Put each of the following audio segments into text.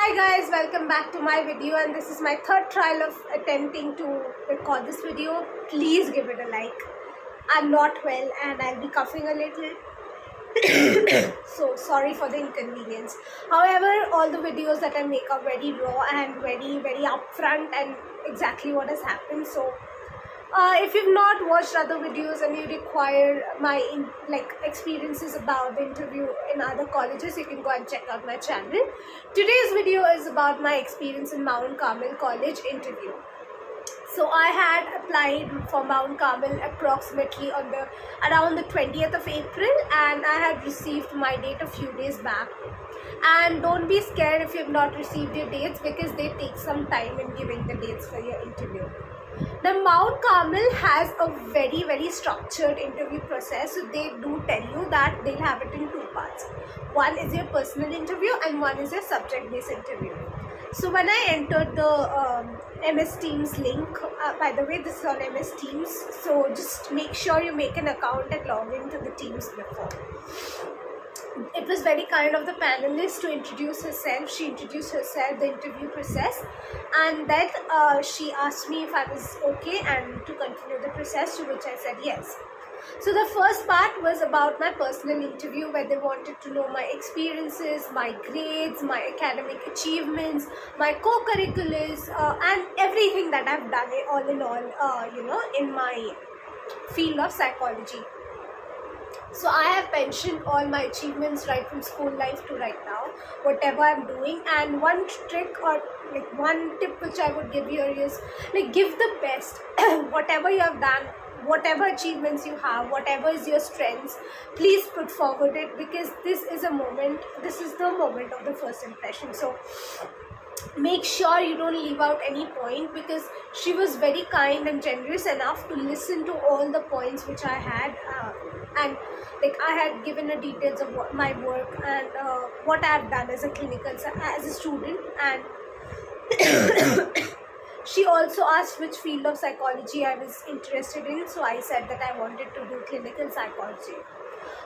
Hi guys, welcome back to my video, and this is my third trial of attempting to record this video. Please give it a like. I'm not well and I'll be coughing a little. So sorry for the inconvenience. However, all the videos that I make are very raw and very upfront and exactly what has happened. So if you've not watched other videos and you require my experiences about the interview in other colleges, you can go and check out my channel. Today's video is about my experience in Mount Carmel College interview. So I had applied for Mount Carmel approximately around the 20th of April, and I had received my date a few days back. And don't be scared if you have not received your dates, because they take some time in giving the dates for your interview. Now, Mount Carmel has a very structured interview process. So they do tell you that they'll have it in two parts. One is your personal interview and one is your subject-based interview. So when I entered the MS Teams link, by the way, this is on MS Teams, so just make sure you make an account and log into the Teams before. It was very kind of the panelist to introduce herself. She introduced herself, the interview process, and then she asked me if I was okay and to continue the process, to which I said yes. So the first part was about my personal interview, where they wanted to know my experiences, my grades, my academic achievements, my co-curriculars, and everything that I've done all in all, in my field of psychology. So I have mentioned all my achievements right from school life to right now, whatever I'm doing. And one trick or one tip which I would give you is give the best. Whatever you have done, whatever achievements you have, whatever is your strengths, please put forward it, because this is the moment of the first impression. So make sure you don't leave out any point, because she was very kind and generous enough to listen to all the points which I had, and I had given her details of what my work and what I have done as a student. And she also asked which field of psychology I was interested in, so I said that I wanted to do clinical psychology.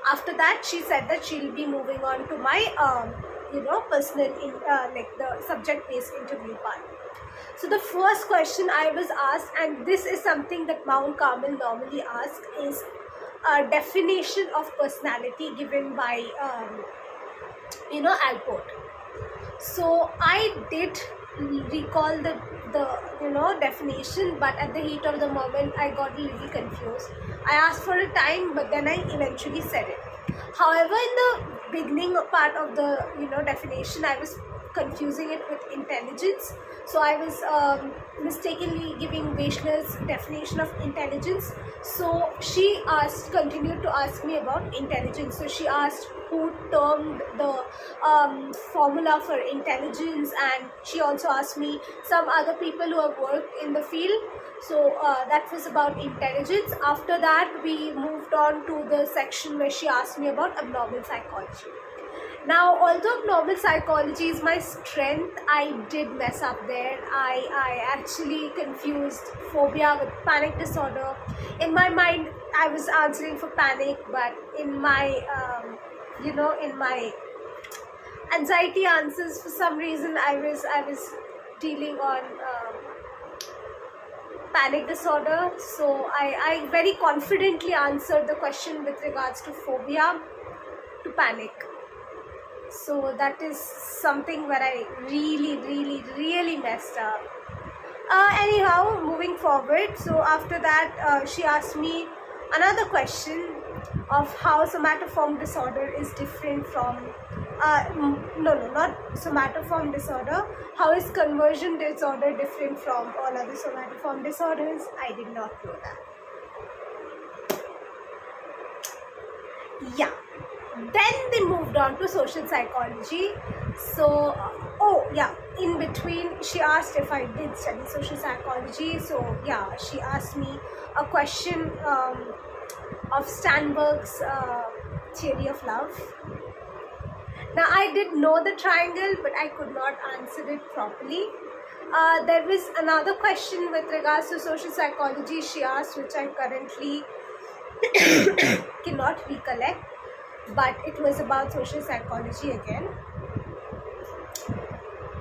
After that, she said that she'll be moving on to my personal the subject-based interview part. So the first question I was asked, and this is something that Mount Carmel normally asks, is a definition of personality given by Alport. So I did recall the definition, but at the heat of the moment I got a little confused. I asked for a time, but then I eventually said it. However, in the beginning part of the definition, I was confusing it with intelligence. So I was mistakenly giving Vaishna's definition of intelligence. So she continued to ask me about intelligence. So she asked who termed the formula for intelligence, and she also asked me some other people who have worked in the field. So that was about intelligence. After that, we moved on to the section where she asked me about abnormal psychology. Now, although abnormal psychology is my strength, I did mess up there. I actually confused phobia with panic disorder. In my mind, I was answering for panic, but in my in my anxiety answers, for some reason I was dealing on panic disorder. So I very confidently answered the question with regards to phobia to panic. So that is something where I really messed up. Anyhow, moving forward, so after that she asked me another question of how somatoform disorder is different from not somatoform disorder. How is conversion disorder different from all other somatoform disorders? I did not know that. Yeah. Then they moved on to social psychology. So, in between she asked if I did study social psychology. So yeah, she asked me a question of Sternberg's theory of love. Now, I did know the triangle, but I could not answer it properly. There was another question with regards to social psychology she asked, which I currently cannot recollect, but it was about social psychology again.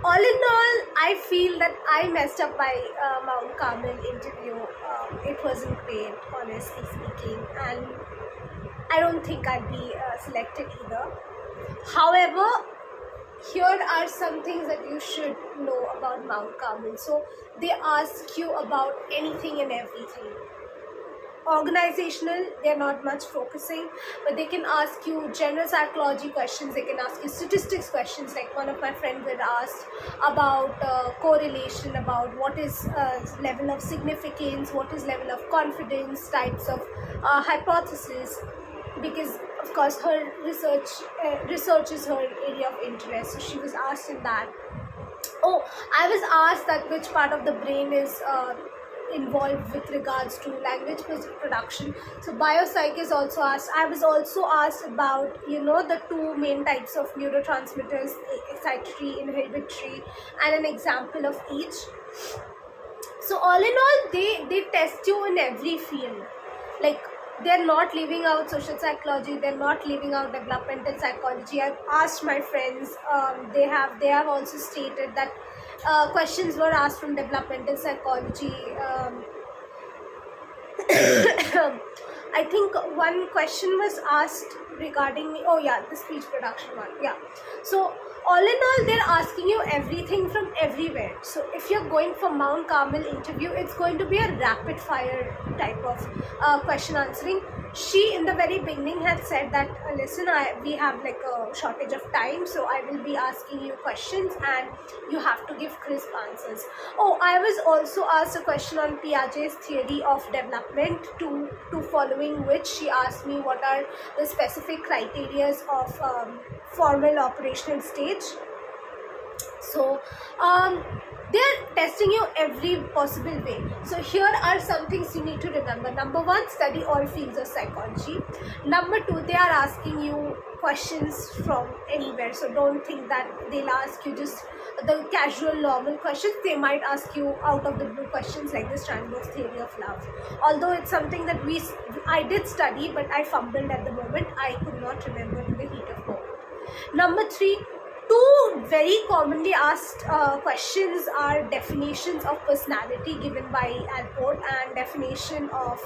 all in all, I feel that I messed up my Mount Carmel interview. It wasn't great, honestly speaking, and I don't think I'd be selected either. However, here are some things that you should know about Mount Carmel. So they ask you about anything and everything. Organizational, they're not much focusing, but they can ask you general psychology questions, they can ask you statistics questions, like one of my friends had asked about correlation, about what is level of significance, what is level of confidence, types of hypothesis, because of course her research is her area of interest, so she was asked in that. Oh, I was asked that which part of the brain is involved with regards to language production. So biopsych is also asked. I was also asked about, the two main types of neurotransmitters, excitatory, inhibitory, and an example of each. So all in all, they test you in every field. Like, they're not leaving out social psychology, they're not leaving out developmental psychology. I've asked my friends, they have also stated that questions were asked from developmental psychology. I think one question was asked regarding, the speech production one. Yeah. So all in all, they're asking you everything from everywhere. So if you're going for Mount Carmel interview, it's going to be a rapid fire type of question answering. She in the very beginning had said that listen, we have like a shortage of time, so I will be asking you questions and you have to give crisp answers. Oh, I was also asked a question on Piaget's theory of development, to following which she asked me what are the specific criteria of formal operational stage. So they're testing you every possible way. So here are some things you need to remember. Number one, study all fields of psychology. Number two, they are asking you questions from anywhere. So don't think that they'll ask you just the casual normal questions. They might ask you out of the blue questions like the Strandberg's theory of love. Although it's something that I did study, but I fumbled at the moment. I could not remember in the heat of moment. Number three, two very commonly asked questions are definitions of personality given by Alport and definition of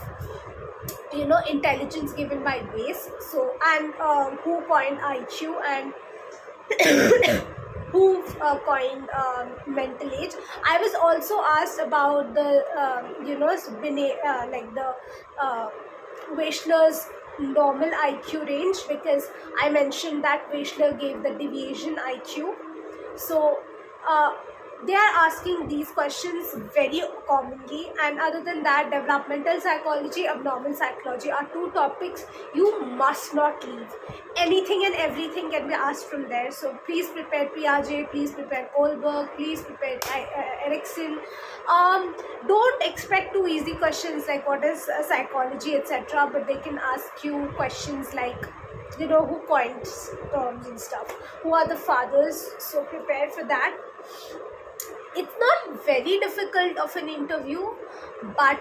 intelligence given by Grace. So, and who coined IQ and who coined mental age. I was also asked about the Wechsler's normal IQ range, because I mentioned that Wechsler gave the deviation IQ. So they are asking these questions very commonly, and other than that, developmental psychology, abnormal psychology are two topics you must not leave. Anything and everything can be asked from there. So please prepare Piaget, please prepare Kohlberg, please prepare Erikson. Don't expect too easy questions like what is psychology, etc., but they can ask you questions like who coined terms and stuff, who are the fathers. So prepare for that. It's not very difficult of an interview, but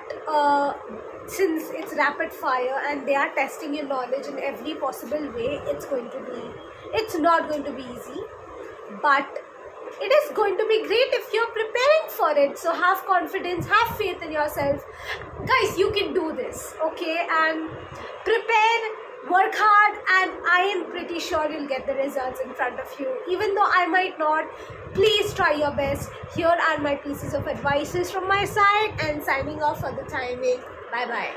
since it's rapid fire and they are testing your knowledge in every possible way, it's not going to be easy, but it is going to be great if you're preparing for it. So have confidence, have faith in yourself. Guys, you can do this, okay? And prepare, work hard, and I am pretty sure you'll get the results in front of you. Even though I might not, please try your best. Here are my pieces of advices from my side, and signing off for the timing. Bye bye.